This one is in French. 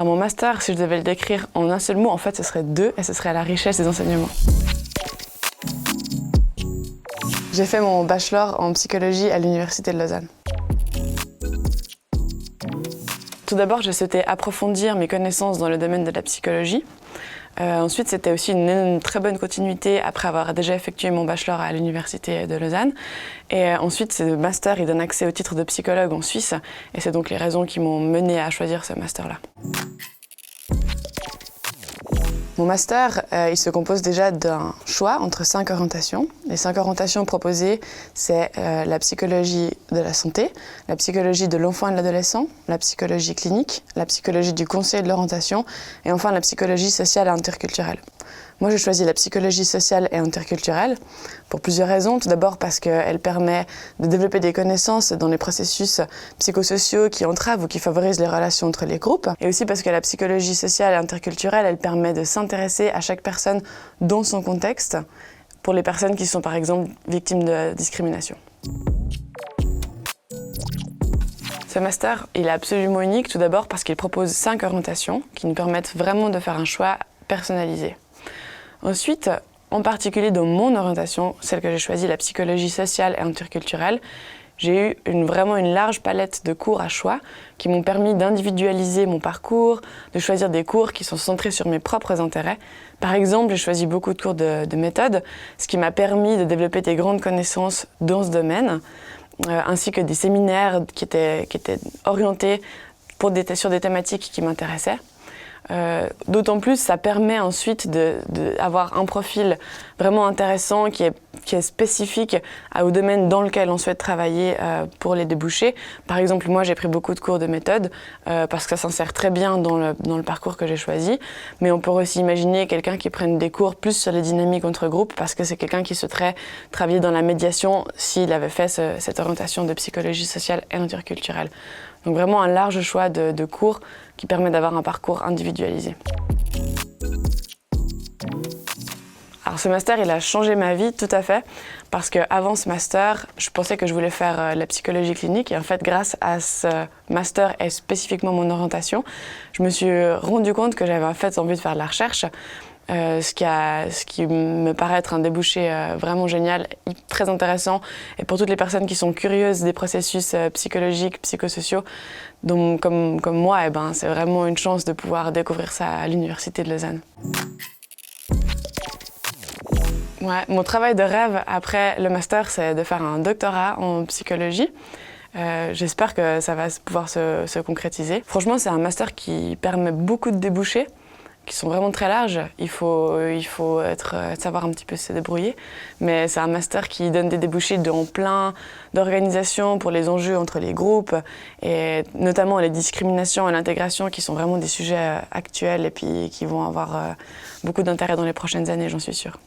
Mon master, si je devais le décrire en un seul mot, en fait, ce serait deux, et ce serait la richesse des enseignements. J'ai fait mon bachelor en psychologie à l'Université de Lausanne. Tout d'abord, j'ai souhaité approfondir mes connaissances dans le domaine de la psychologie. Ensuite, c'était aussi une très bonne continuité après avoir déjà effectué mon bachelor à l'Université de Lausanne. Et ensuite, ce master, il donne accès au titre de psychologue en Suisse. Et c'est donc les raisons qui m'ont menée à choisir ce master-là. Mon master, il se compose déjà d'un choix entre 5 orientations. Les 5 orientations proposées, c'est la psychologie de la santé, la psychologie de l'enfant et de l'adolescent, la psychologie clinique, la psychologie du conseil et de l'orientation, et enfin la psychologie sociale et interculturelle. Moi, j'ai choisi la psychologie sociale et interculturelle pour plusieurs raisons. Tout d'abord parce qu'elle permet de développer des connaissances dans les processus psychosociaux qui entravent ou qui favorisent les relations entre les groupes. Et aussi parce que la psychologie sociale et interculturelle, elle permet de s'intéresser à chaque personne dans son contexte, pour les personnes qui sont par exemple victimes de discrimination. Ce master, il est absolument unique, tout d'abord parce qu'il propose 5 orientations qui nous permettent vraiment de faire un choix personnalisé. Ensuite, en particulier dans mon orientation, celle que j'ai choisie, la psychologie sociale et interculturelle, j'ai eu vraiment une large palette de cours à choix qui m'ont permis d'individualiser mon parcours, de choisir des cours qui sont centrés sur mes propres intérêts. Par exemple, j'ai choisi beaucoup de cours de méthode, ce qui m'a permis de développer des grandes connaissances dans ce domaine, ainsi que des séminaires qui étaient orientés sur des thématiques qui m'intéressaient. D'autant plus, ça permet ensuite d'avoir un profil vraiment intéressant qui est spécifique au domaine dans lequel on souhaite travailler pour les débouchés. Par exemple, moi, j'ai pris beaucoup de cours de méthode parce que ça s'insère très bien dans le parcours que j'ai choisi. Mais on pourrait aussi imaginer quelqu'un qui prenne des cours plus sur les dynamiques entre groupes parce que c'est quelqu'un qui souhaiterait travailler dans la médiation s'il avait fait cette orientation de psychologie sociale et interculturelle. Donc vraiment un large choix de cours qui permet d'avoir un parcours individualisé. Alors ce master, il a changé ma vie tout à fait parce qu'avant ce master, je pensais que je voulais faire la psychologie clinique et en fait grâce à ce master et spécifiquement mon orientation, je me suis rendu compte que j'avais en fait envie de faire de la recherche. Ce qui me paraît être un débouché vraiment génial, très intéressant. Et pour toutes les personnes qui sont curieuses des processus psychologiques, psychosociaux, donc comme moi, c'est vraiment une chance de pouvoir découvrir ça à l'Université de Lausanne. Ouais, mon travail de rêve après le master, c'est de faire un doctorat en psychologie. J'espère que ça va pouvoir se concrétiser. Franchement, c'est un master qui permet beaucoup de débouchés, qui sont vraiment très larges. Il faut savoir un petit peu se débrouiller. Mais c'est un master qui donne des débouchés dans plein d'organisations pour les enjeux entre les groupes, et notamment les discriminations et l'intégration qui sont vraiment des sujets actuels et puis qui vont avoir beaucoup d'intérêt dans les prochaines années, j'en suis sûre.